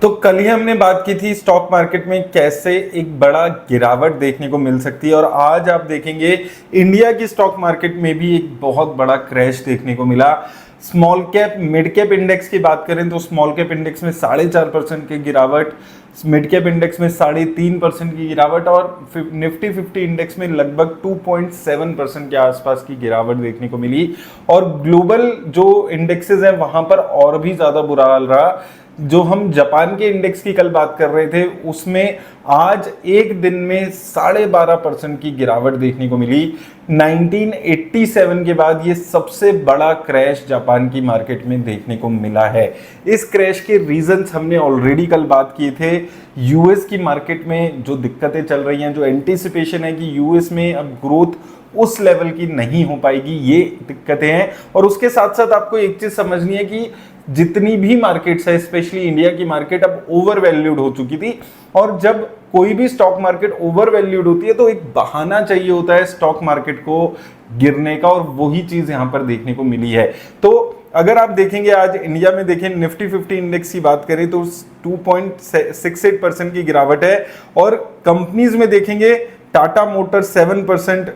तो कल ही हमने बात की थी स्टॉक मार्केट में कैसे एक बड़ा गिरावट देखने को मिल सकती है, और आज आप देखेंगे इंडिया की स्टॉक मार्केट में भी एक बहुत बड़ा क्रैश देखने को मिला। Small cap mid cap index की बात करें तो स्मॉल कैप इंडेक्स में 4.5% की गिरावट, मिड कैप इंडेक्स में 3.5% की गिरावट, और निफ्टी 50 इंडेक्स में लगभग 2.7% के आसपास की गिरावट देखने को मिली। और ग्लोबल जो इंडेक्सेस हैं वहां पर और भी ज्यादा बुरा हाल रहा। जो हम जापान के इंडेक्स की कल बात कर रहे थे उसमें आज एक दिन में 12.5% की गिरावट देखने को मिली। 1987 के बाद ये सबसे बड़ा क्रैश जापान की मार्केट में देखने को मिला है। इस क्रैश के रीजंस हमने ऑलरेडी कल बात किए थे। यूएस की मार्केट में जो दिक्कतें चल रही हैं, जो एंटीसिपेशन है कि यूएस में अब ग्रोथ उस लेवल की नहीं हो पाएगी, ये दिक्कतें हैं। और उसके साथ साथ आपको एक चीज समझनी है कि जितनी भी मार्केट्स है, स्पेशली इंडिया की मार्केट अब ओवर वैल्यूड हो चुकी थी, और जब कोई भी स्टॉक मार्केट ओवर वैल्यूड होती है तो एक बहाना चाहिए होता है स्टॉक मार्केट को गिरने का, और वही चीज यहां पर देखने को मिली है। तो अगर आप देखेंगे आज इंडिया में देखें निफ्टी 50 इंडेक्स की बात करें तो 2.68% की गिरावट है, और कंपनीज में देखेंगे Tata motor 7%,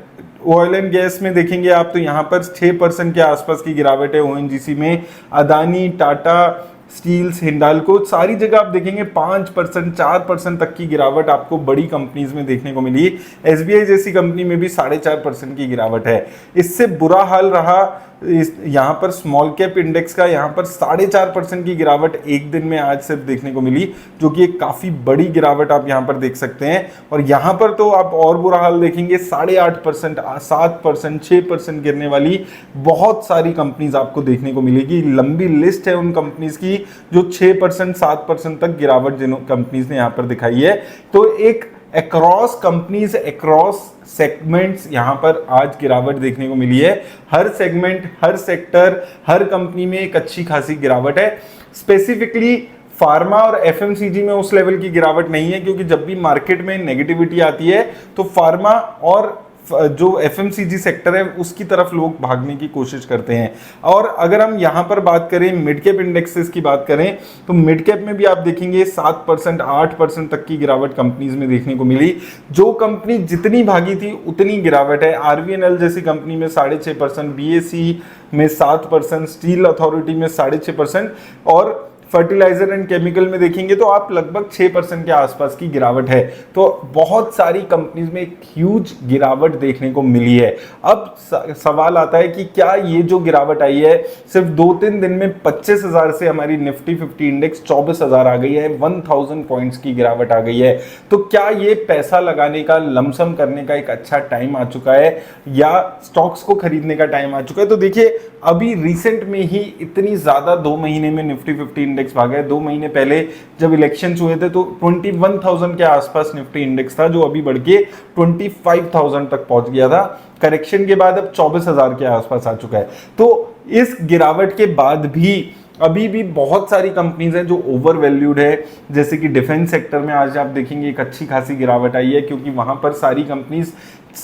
oil and gas में देखेंगे आप तो यहां पर 6% के आसपास की गिरावट है। ओएनजीसी में अदानी, टाटा स्टील्स, हिंडाल्को, सारी जगह आप देखेंगे 5%, 4% तक की गिरावट आपको बड़ी कंपनीज में देखने को मिली। एसबीआई जैसी कंपनी में भी 4.5% की गिरावट है। इससे बुरा हाल रहा यहाँ पर स्मॉल कैप इंडेक्स का, यहाँ पर 4.5% की गिरावट एक दिन में आज सिर्फ देखने को मिली, जो कि एक काफी बड़ी गिरावट आप यहाँ पर देख सकते हैं। और यहाँ पर तो आप और बुरा हाल देखेंगे, 8.5%, 7%, 6% गिरने वाली बहुत सारी कंपनीज आपको देखने को मिलेगी। लंबी लिस्ट है उन कंपनीज की जो 6%, 7% तक गिरावट जिन कंपनीज ने यहाँ पर दिखाई है। तो एक अक्रॉस कंपनीज, अक्रॉस सेगमेंट्स यहां पर आज गिरावट देखने को मिली है। हर सेगमेंट, हर सेक्टर, हर कंपनी में एक अच्छी खासी गिरावट है। स्पेसिफिकली फार्मा और एफएमसीजी में उस लेवल की गिरावट नहीं है, क्योंकि जब भी मार्केट में नेगेटिविटी आती है तो फार्मा और जो एफएमसीजी सेक्टर है उसकी तरफ लोग भागने की कोशिश करते हैं। और अगर हम यहां पर बात करें मिड कैप इंडेक्सेस की बात करें तो मिड कैप में भी आप देखेंगे 7%, 8% तक की गिरावट कंपनीज में देखने को मिली। जो कंपनी जितनी भागी थी उतनी गिरावट है। आरवीएनएल जैसी कंपनी में 6.5%, बीएसई में 7%, स्टील अथॉरिटी में 6.5%, और फर्टिलाइजर एंड केमिकल में देखेंगे तो आप लगभग 6% के आसपास की गिरावट है। तो बहुत सारी कंपनीज में एक ह्यूज गिरावट देखने को मिली है। अब सवाल आता है कि क्या ये जो गिरावट आई है सिर्फ 2-3 दिन में 25,000 से हमारी निफ्टी 50 इंडेक्स 24,000 आ गई है, 1000 पॉइंट्स की गिरावट आ गई है, तो क्या ये पैसा लगाने का, लमसम करने का एक अच्छा टाइम आ चुका है, या स्टॉक्स को खरीदने का टाइम आ चुका है? तो देखिए अभी रिसेंट में ही इतनी ज्यादा 2 महीने में निफ्टी 50 इंडेक्स भागा है। 2 महीने पहले जब इलेक्शंस हुए थे तो 21,000 के आसपास निफ्टी इंडेक्स था, जो अभी बढ़ के 25,000 तक पहुंच गया था। करेक्शन के बाद अब 24,000 के आसपास आ चुका है। तो इस गिरावट के बाद भी अभी भी बहुत सारी कंपनीज हैं जो ओवर वैल्यूड है। जैसे कि डिफेंस सेक्टर में आज आप देखेंगे एक अच्छी खासी गिरावट आई है, क्योंकि वहां पर सारी कंपनीज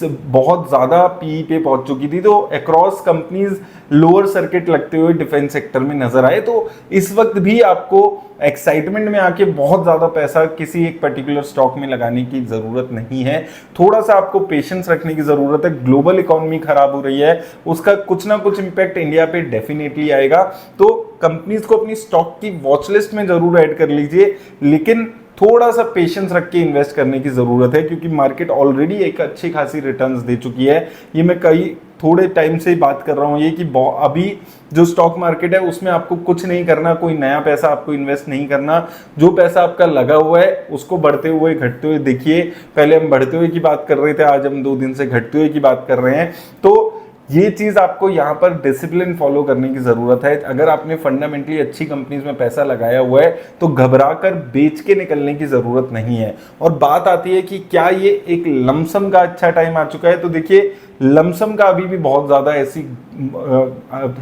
बहुत ज्यादा पीई पे पहुंच चुकी थी। तो अक्रॉस कंपनीज लोअर सर्किट लगते हुए डिफेंस सेक्टर में नजर आए। तो इस वक्त भी आपको एक्साइटमेंट में आके बहुत ज्यादा पैसा किसी एक पर्टिकुलर स्टॉक में लगाने की जरूरत नहीं है। थोड़ा सा आपको पेशेंस रखने की जरूरत है। ग्लोबल इकोनॉमी खराब हो रही है, उसका कुछ ना कुछ इंपैक्ट इंडिया पे डेफिनेटली आएगा। तो कंपनीज को अपनी स्टॉक की वॉच लिस्ट में जरूर ऐड कर लीजिए, लेकिन थोड़ा सा पेशेंस रख के इन्वेस्ट करने की जरूरत है, क्योंकि मार्केट ऑलरेडी एक अच्छी खासी रिटर्न्स दे चुकी है। ये मैं थोड़े टाइम से बात कर रहा हूँ ये कि अभी जो स्टॉक मार्केट है उसमें आपको कुछ नहीं करना, कोई नया पैसा आपको इन्वेस्ट नहीं करना। जो पैसा आपका लगा हुआ है उसको बढ़ते हुए घटते हुए देखिए। पहले हम बढ़ते हुए की बात कर रहे थे, आज हम 2 दिन से घटते हुए की बात कर रहे हैं। तो ये चीज आपको यहाँ पर डिसिप्लिन फॉलो करने की जरूरत है। अगर आपने फंडामेंटली अच्छी कंपनीज में पैसा लगाया हुआ है तो घबरा कर बेच के निकलने की जरूरत नहीं है। और बात आती है कि क्या ये एक लमसम का अच्छा टाइम आ चुका है? तो देखिए लमसम का अभी भी बहुत ज्यादा ऐसी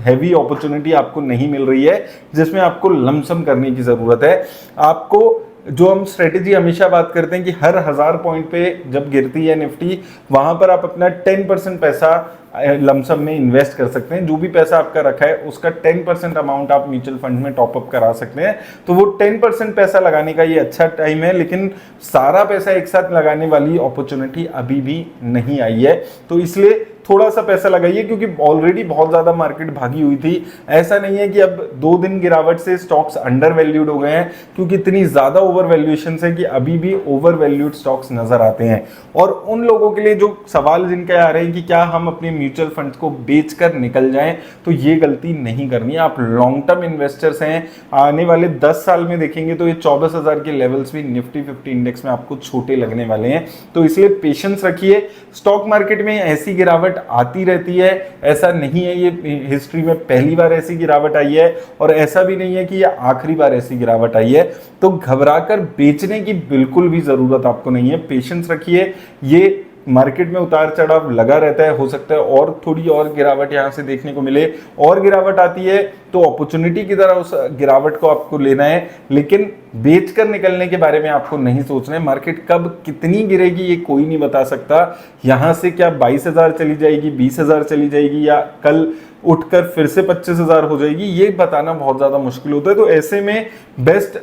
हैवी अपॉर्चुनिटी आपको नहीं मिल रही है जिसमें आपको लमसम करने की जरूरत है। आपको जो हम स्ट्रेटेजी हमेशा बात करते हैं कि हर 1000 पॉइंट पे जब गिरती है निफ्टी, वहां पर आप अपना 10% पैसा लमसम में इन्वेस्ट कर सकते हैं। जो भी पैसा आपका रखा है उसका 10% अमाउंट आप म्यूचुअल फंड में टॉपअप करा सकते हैं। तो वो 10% पैसा लगाने का ये अच्छा टाइम है, लेकिन सारा पैसा एक साथ लगाने वाली अपॉर्चुनिटी अभी भी नहीं आई है। तो इसलिए थोड़ा सा पैसा लगाइए, क्योंकि ऑलरेडी बहुत ज्यादा मार्केट भागी हुई थी। ऐसा नहीं है कि अब 2 दिन गिरावट से स्टॉक्स अंडर वैल्यूड हो गए हैं, क्योंकि इतनी ज्यादा ओवर वैल्यूएशन है कि अभी भी ओवर वैल्यूड स्टॉक्स नजर आते हैं। और उन लोगों के लिए जो सवाल जिनके आ रहे हैं कि क्या हम अपने म्यूचुअल फंड्स को बेचकर निकल जाएं, तो ये गलती नहीं करनी है। आप लॉन्ग टर्म इन्वेस्टर्स हैं, आने वाले 10 साल में देखेंगे तो ये 24,000 के लेवल्स भी निफ्टी 50 इंडेक्स में आपको छोटे लगने वाले हैं। तो इसलिए पेशेंस रखिए। स्टॉक मार्केट में ऐसी गिरावट आती रहती है, ऐसा नहीं है ये हिस्ट्री में पहली बार ऐसी गिरावट आई है, और ऐसा भी नहीं है कि ये आखिरी बार ऐसी गिरावट आई है। तो घबराकर बेचने की बिल्कुल भी जरूरत आपको नहीं है। पेशेंस रखिए। ये मार्केट में उतार चढ़ाव लगा रहता है, हो सकता है और थोड़ी और गिरावट यहां से देखने को मिले। और गिरावट आती है तो अपॉर्चुनिटी की तरह उस गिरावट को आपको लेना है, लेकिन बेचकर निकलने के बारे में आपको नहीं सोचना है। मार्केट कब कितनी गिरेगी ये कोई नहीं बता सकता। यहां से क्या 22,000 चली जाएगी, 20,000 चली जाएगी, या कल उठकर फिर से 25,000 हो जाएगी, ये बताना बहुत ज्यादा मुश्किल होता है। तो ऐसे में बेस्ट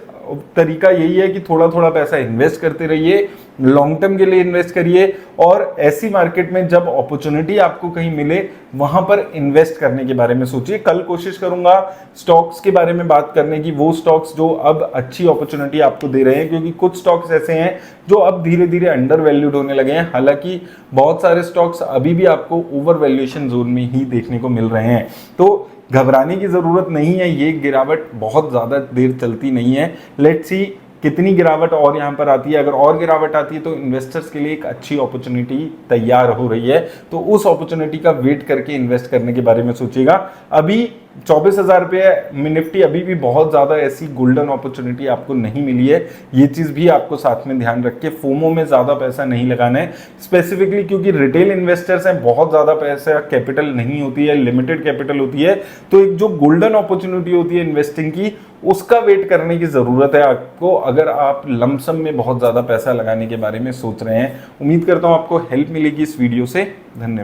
तरीका यही है कि थोड़ा थोड़ा पैसा इन्वेस्ट करते रहिए, लॉन्ग टर्म के लिए इन्वेस्ट करिए, और ऐसी मार्केट में जब अपॉर्चुनिटी आपको कहीं मिले वहां पर इन्वेस्ट करने के बारे में सोचिए। कल कोशिश करूंगा स्टॉक्स के बारे में बात करने की, वो स्टॉक्स जो अब अच्छी अपॉर्चुनिटी आपको दे रहे हैं, क्योंकि कुछ स्टॉक्स ऐसे हैं जो अब धीरे धीरे अंडर वैल्यूड होने लगे हैं। हालांकि बहुत सारे स्टॉक्स अभी भी आपको ओवर वैल्यूएशन जोन में ही देखने को मिल रहे हैं। तो घबराने की जरूरत नहीं है, ये गिरावट बहुत ज्यादा देर चलती नहीं है। लेट्स सी कितनी गिरावट और यहाँ पर आती है। अगर और गिरावट आती है तो इन्वेस्टर्स के लिए एक अच्छी अपॉर्चुनिटी तैयार हो रही है, तो उस अपॉर्चुनिटी का वेट करके इन्वेस्ट करने के बारे में सोचिएगा। अभी 24,000 रुपये निफ्टी अभी भी बहुत ज्यादा ऐसी गोल्डन अपॉर्चुनिटी आपको नहीं मिली है। ये चीज भी आपको साथ में ध्यान रख के फोमो में ज्यादा पैसा नहीं लगाना है, स्पेसिफिकली क्योंकि रिटेल इन्वेस्टर्स हैं, बहुत ज्यादा पैसा कैपिटल नहीं होती है, लिमिटेड कैपिटल होती है। तो एक जो गोल्डन अपॉर्चुनिटी होती है इन्वेस्टिंग की, उसका वेट करने की जरूरत है आपको, अगर आप लमसम में बहुत ज्यादा पैसा लगाने के बारे में सोच रहे हैं। उम्मीद करता हूं आपको हेल्प मिलेगी इस वीडियो से। धन्यवाद।